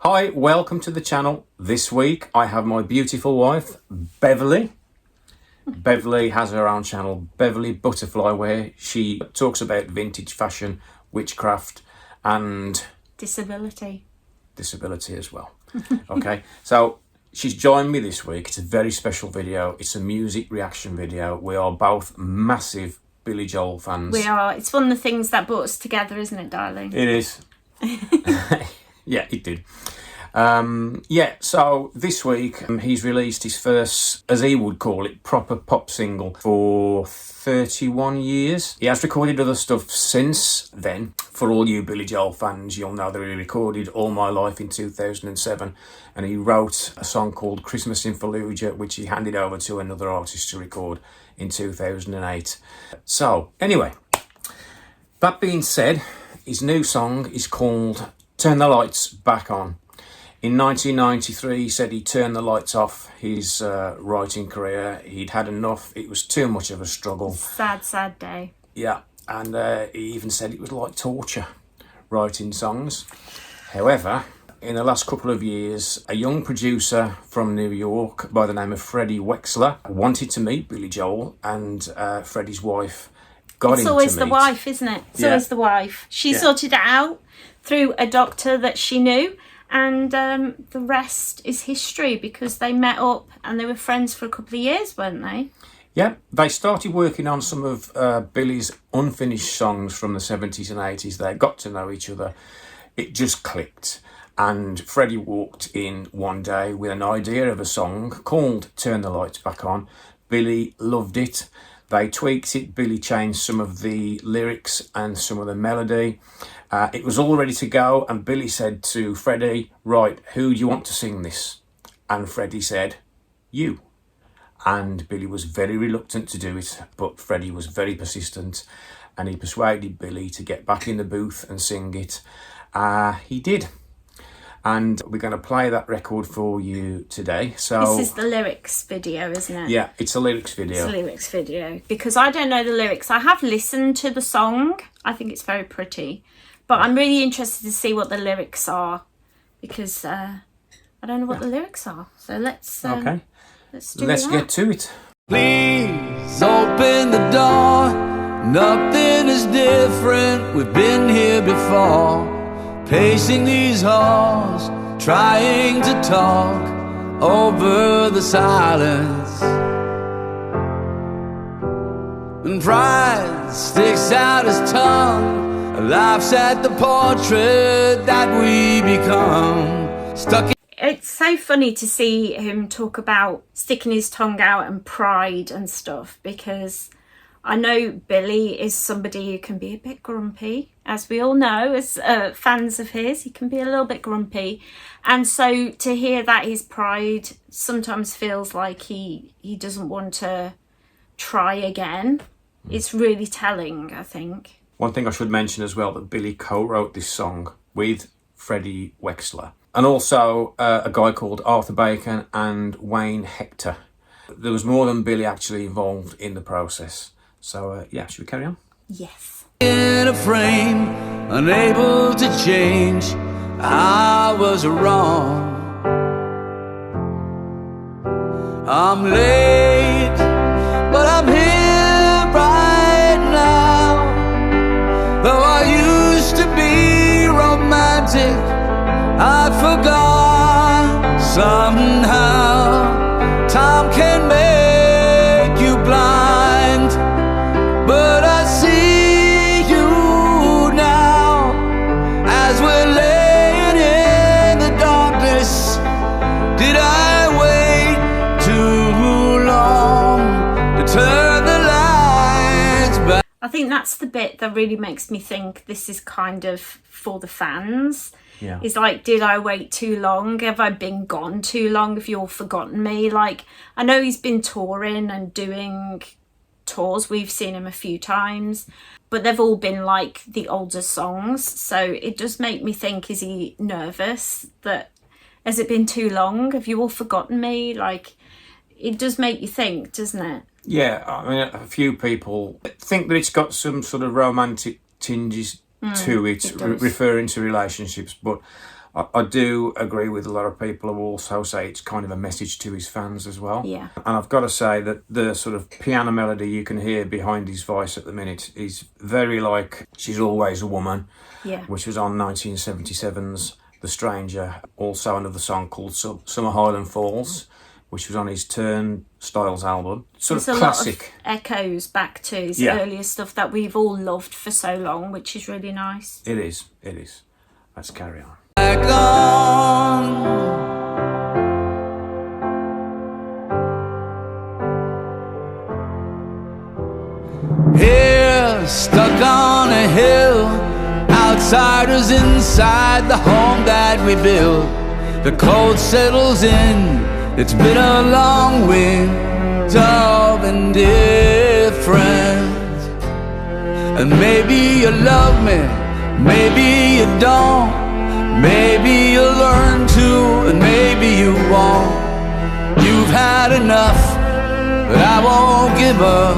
Hi, welcome to the channel. This week I have my beautiful wife, Beverley. Beverley has her own channel, Beverley Butterfly, where she talks about vintage fashion, witchcraft and disability as well. Okay, so she's joined me this week. It's a very special video. It's a music reaction video. We are both massive Billy Joel fans. We are. It's one of the things that brought us together, isn't it, darling? It is. Yeah, it did. So this week he's released his first, as he would call it, proper pop single for 31 years. He has recorded other stuff since then. For all you Billy Joel fans, you'll know that he recorded All My Life in 2007, and he wrote a song called Christmas in Fallujah, which he handed over to another artist to record in 2008. So anyway, that being said, his new song is called Turn the Lights Back On. In 1993, he said he turned the lights off his writing career. He'd had enough. It was too much of a struggle. Sad day. Yeah, and he even said it was like torture, writing songs. However, in the last couple of years, a young producer from New York by the name of Freddie Wexler wanted to meet Billy Joel, and Freddie's wife got him to meet. It's always the wife, isn't it? It's always the wife. She sorted it out through a doctor that she knew. And the rest is history, because they met up and they were friends for a couple of years, weren't they? Yeah, they started working on some of Billy's unfinished songs from the 70s and 80s. They got to know each other. It just clicked. And Freddie walked in one day with an idea of a song called Turn the Lights Back On. Billy loved it. They tweaked it. Billy changed some of the lyrics and some of the melody. It was all ready to go, and Billy said to Freddie, right, who do you want to sing this? And Freddie said, you. And Billy was very reluctant to do it, but Freddie was very persistent, and he persuaded Billy to get back in the booth and sing it. He did. And we're going to play that record for you today. So this is the lyrics video, isn't it? Yeah, it's a lyrics video. It's a lyrics video, because I don't know the lyrics. I have listened to the song. I think it's very pretty. But I'm really interested to see what the lyrics are, because I don't know what the lyrics are. So let's get to it. Please open the door. Nothing is different. We've been here before. Pacing these halls, trying to talk over the silence. And pride sticks out his tongue, laughs at the portrait that we become. Stuck in. It's so funny to see him talk about sticking his tongue out and pride and stuff, because I know Billy is somebody who can be a bit grumpy, as we all know, as fans of his. He can be a little bit grumpy, and so to hear that his pride sometimes feels like he doesn't want to try again, it's really telling, I think. One thing I should mention as well, that Billy co-wrote this song with Freddie Wexler, and also a guy called Arthur Bacon and Wayne Hector. There was more than Billy actually involved in the process. So should we carry on? Yes. In a frame, unable to change, I was wrong. I'm late, but I'm here right now. Though I used to be romantic, I forgot somehow. Time can make you blind, but I see you now as we're laying in the darkness. Did I wait too long to turn the lights back? I think that's the bit that really makes me think this is kind of for the fans. Yeah. It's like, did I wait too long? Have I been gone too long? Have you all forgotten me? Like, I know he's been touring and doing tours. We've seen him a few times, but they've all been like the older songs. So it does make me think, is he nervous that, has it been too long? Have you all forgotten me? Like, it does make you think, doesn't it? Yeah, I mean, a few people think that it's got some sort of romantic tinges to it, referring to relationships, but I do agree with a lot of people who also say it's kind of a message to his fans as well. Yeah. And I've got to say that the sort of piano melody you can hear behind his voice at the minute is very like She's Always a Woman, Yeah. which was on 1977's The Stranger. Also another song called Summer Highland Falls, which was on his Turnstiles album. Sort There's of a classic. lot of echoes back to his Yeah. earlier stuff that we've all loved for so long, which is really nice. It is. Let's carry on. Back on. Here, stuck on a hill, outsiders inside the home that we built. The cold settles in, it's been a long winter of indifference. And maybe you love me, maybe you don't. Maybe you'll learn to, and maybe you won't. You've had enough, but I won't give up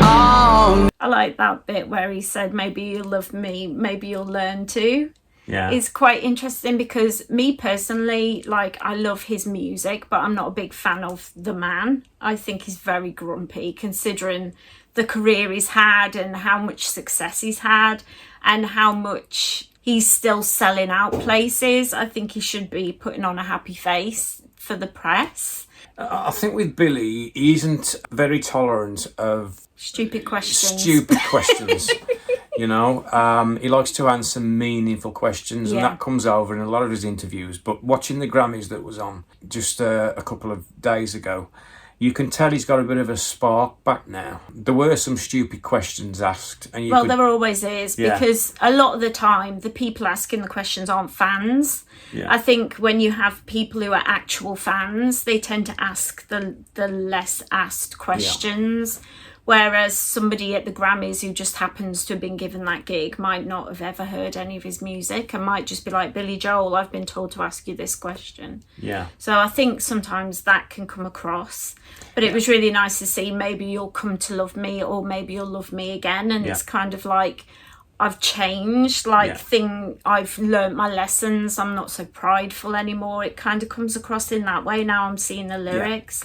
on. I like that bit where he said, maybe you'll love me, maybe you'll learn to. Yeah. It's quite interesting because me personally, like, I love his music, but I'm not a big fan of the man. I think he's very grumpy considering the career he's had and how much success he's had and how much he's still selling out places. I think he should be putting on a happy face for the press. I think with Billy, he isn't very tolerant of Stupid questions. You know, he likes to answer meaningful questions, and Yeah. that comes over in a lot of his interviews. But watching the Grammys that was on just a couple of days ago, you can tell he's got a bit of a spark back now. There were some stupid questions asked, and Well, there always is, Yeah. because a lot of the time the people asking the questions aren't fans. Yeah. I think when you have people who are actual fans, they tend to ask the less asked questions. Whereas somebody at the Grammys who just happens to have been given that gig might not have ever heard any of his music and might just be like, Billy Joel, I've been told to ask you this question. Yeah. So I think sometimes that can come across. But it was really nice to see, maybe you'll come to love me or maybe you'll love me again. And it's kind of like, I've changed, I've learnt my lessons. I'm not so prideful anymore. It kind of comes across in that way. Now I'm seeing the lyrics,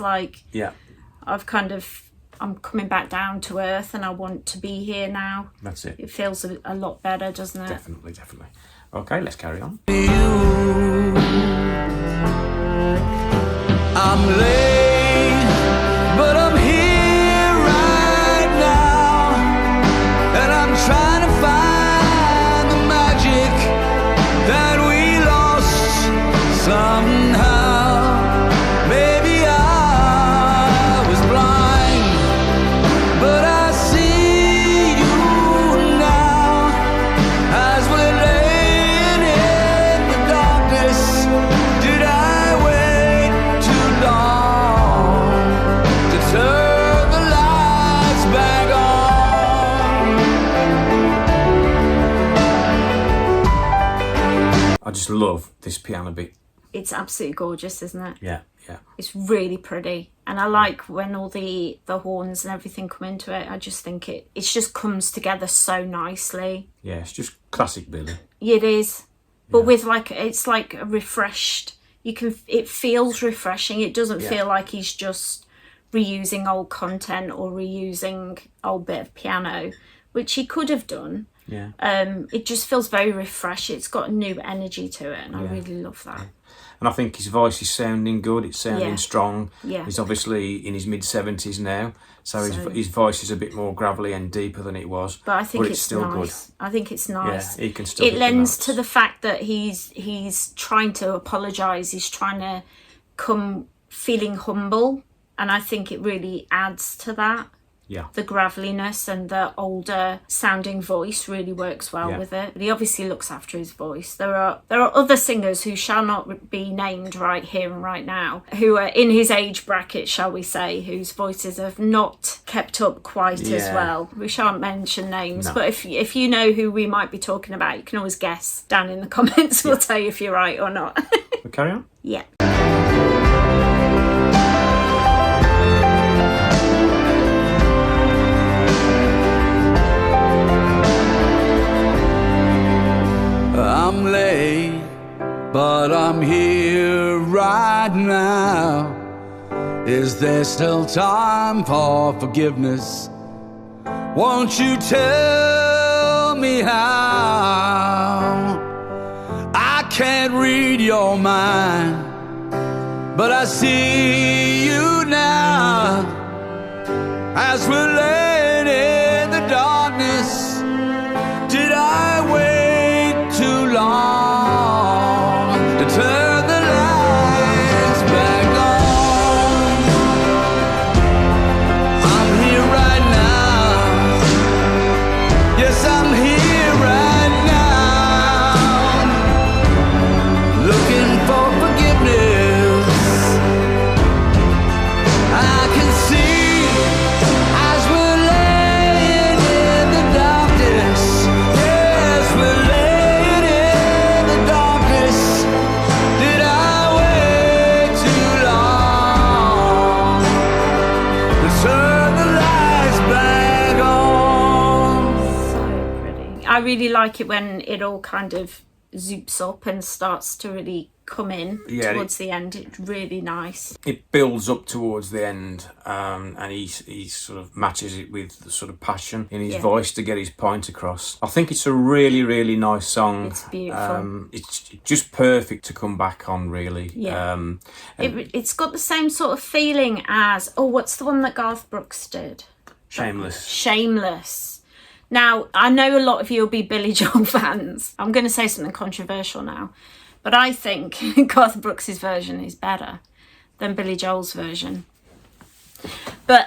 I'm coming back down to earth and I want to be here now. That's it. It feels a lot better, doesn't it? Definitely. Okay, let's carry on. I'm late, but I'm here right now, and I'm trying to find the magic that we lost somehow. Maybe I was blind, but I see you now as we're laying in the darkness. Did I wait too long to turn the lights back on? I just love this piano bit. It's absolutely gorgeous, isn't it? Yeah. It's really pretty, and I like when all the horns and everything come into it. I just think it just comes together so nicely. Yeah, it's just classic Billy. It is, but with it's like a refreshed. It feels refreshing. It doesn't feel like he's just reusing old content or reusing old bit of piano, which he could have done. Yeah. It just feels very refreshing. It's got a new energy to it, and I really love that. And I think his voice is sounding good. It's sounding strong. Yeah. He's obviously in his mid-70s now, so his voice is a bit more gravelly and deeper than it was. But I think it's still nice. good. I think it's nice. Yeah, he can still. It hit the lends notes. to the fact that he's trying to apologise. He's trying to come feeling humble, and I think it really adds to that. Yeah. The graveliness and the older sounding voice really works well with it. But he obviously looks after his voice. There are other singers who shall not be named right here and right now, who are in his age bracket, shall we say, whose voices have not kept up quite as well. We shan't mention names, but if you know who we might be talking about, you can always guess down in the comments. We'll tell you if you're right or not. We'll carry on. Yeah. I'm late, but I'm here right now. Is there still time for forgiveness? Won't you tell me how? I can't read your mind, but I see you now. As we're laying in the darkness, did I wait too long to turn the lights back on? I'm here right now. Yes, I'm here right now, looking for forgiveness. I can see as we're laying in the darkness. Yes, we're laying in the darkness. Did I wait too long to turn the lights back on? So pretty. I really like it when it all kind of zoops up and starts to really come in Yeah, towards the end. It's really nice. It builds up towards the end, and he sort of matches it with the sort of passion in his voice to get his point across. I think it's a really, really nice song. It's beautiful. It's just perfect to come back on, really. Yeah. It's got the same sort of feeling as, what's the one that Garth Brooks did? Shameless. Shameless. Now, I know a lot of you will be Billy Joel fans. I'm going to say something controversial now, but I think Garth Brooks' version is better than Billy Joel's version. But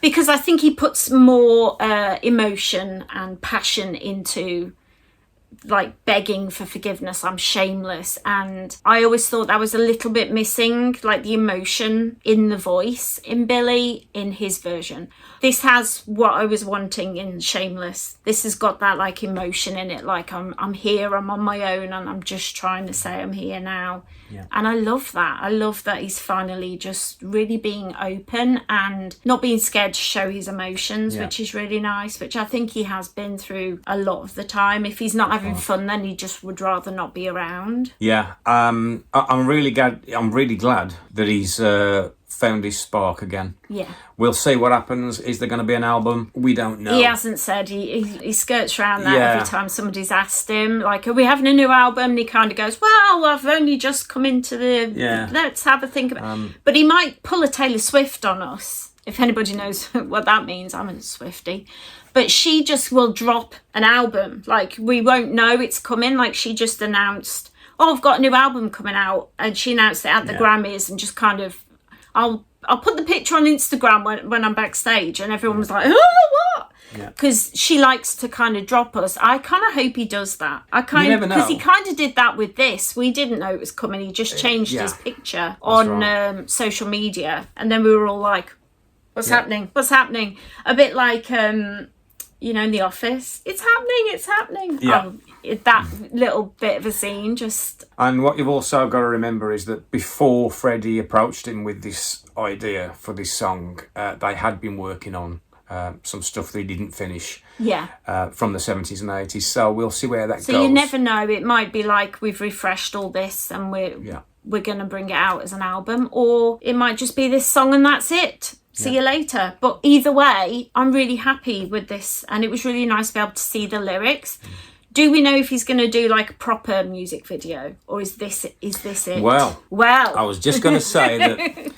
because I think he puts more emotion and passion into like begging for forgiveness. I'm shameless, and I always thought that was a little bit missing, like the emotion in the voice in Billy in his version. This has what I was wanting in Shameless. This has got that like emotion in it, like I'm here, I'm on my own, and I'm just trying to say I'm here now. Yeah. And I love that. I love that he's finally just really being open and not being scared to show his emotions, which is really nice, which I think he has been through a lot of the time. If he's not having fun, then he just would rather not be around. Yeah, I'm really glad that he's found his spark again. Yeah. We'll see what happens. Is there going to be an album? We don't know. He hasn't said. He skirts around that every time somebody's asked him, like, are we having a new album? And he kind of goes, well, I've only just come into the... Yeah. Let's have a think about But he might pull a Taylor Swift on us, if anybody knows what that means. I'm a Swiftie. But she just will drop an album. Like, we won't know it's coming. Like, she just announced, I've got a new album coming out. And she announced it at the Grammys and just kind of... I'll put the picture on Instagram when I'm backstage, and everyone was like, oh, what? Because she likes to kind of drop us. I kind of hope he does that. You never know. Because he kind of did that with this. We didn't know it was coming. He just changed his picture on social media, and then we were all like, what's happening? What's happening? A bit like, in The Office. It's happening. Yeah. That little bit of a scene just... And what you've also got to remember is that before Freddie approached him with this idea for this song, they had been working on some stuff they didn't finish from the 70s and 80s. So we'll see where that goes. So you never know. It might be like we've refreshed all this and we're going to bring it out as an album. Or it might just be this song and that's it. See you later. But either way, I'm really happy with this. And it was really nice to be able to see the lyrics. Do we know if he's going to do like a proper music video, or is this it? Well, I was just going to say that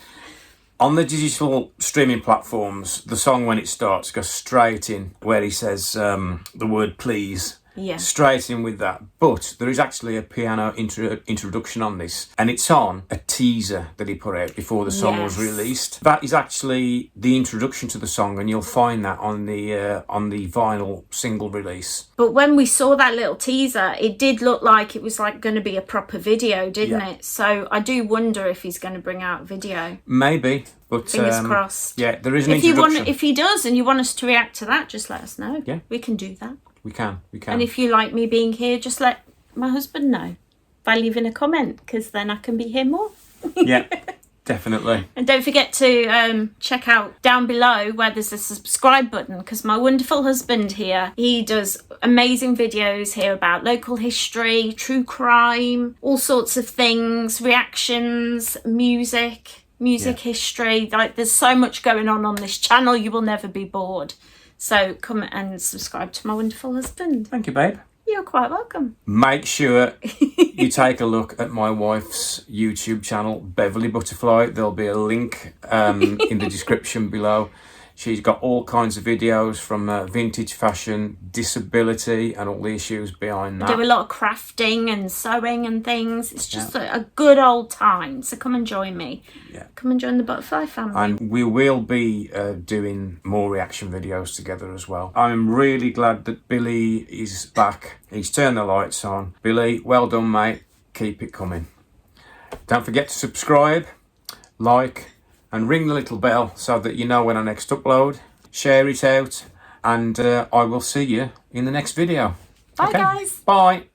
on the digital streaming platforms, the song when it starts goes straight in where he says the word please. Yeah. Straight in with that. But there is actually a piano introduction on this, and it's on a teaser that he put out before the song was released. That is actually the introduction to the song, and you'll find that on the vinyl single release. But when we saw that little teaser, it did look like it was like going to be a proper video, didn't it? So I do wonder if he's going to bring out video. Maybe. But fingers crossed. Yeah, there is an introduction. If he does and you want us to react to that, just let us know. Yeah. We can do that. We can. And if you like me being here, just let my husband know by leaving a comment, because then I can be here more. Yeah. Definitely. And don't forget to check out down below where there's a subscribe button, because my wonderful husband here, he does amazing videos here about local history, true crime, all sorts of things, reactions, music history. Like, there's so much going on this channel, you will never be bored. So come and subscribe to my wonderful husband. Thank you, babe. You're quite welcome. Make sure you take a look at my wife's YouTube channel, Beverley Butterfly. There'll be a link in the description below. She's got all kinds of videos from vintage fashion, disability, and all the issues behind that. Do a lot of crafting and sewing and things. It's just a good old time. So come and join me. Yeah. Come and join the Butterfly family. And we will be doing more reaction videos together as well. I'm really glad that Billy is back. He's turned the lights on. Billy, well done, mate. Keep it coming. Don't forget to subscribe, like, and ring the little bell so that you know when I next upload. Share it out, and I will see you in the next video. Bye, guys. Bye.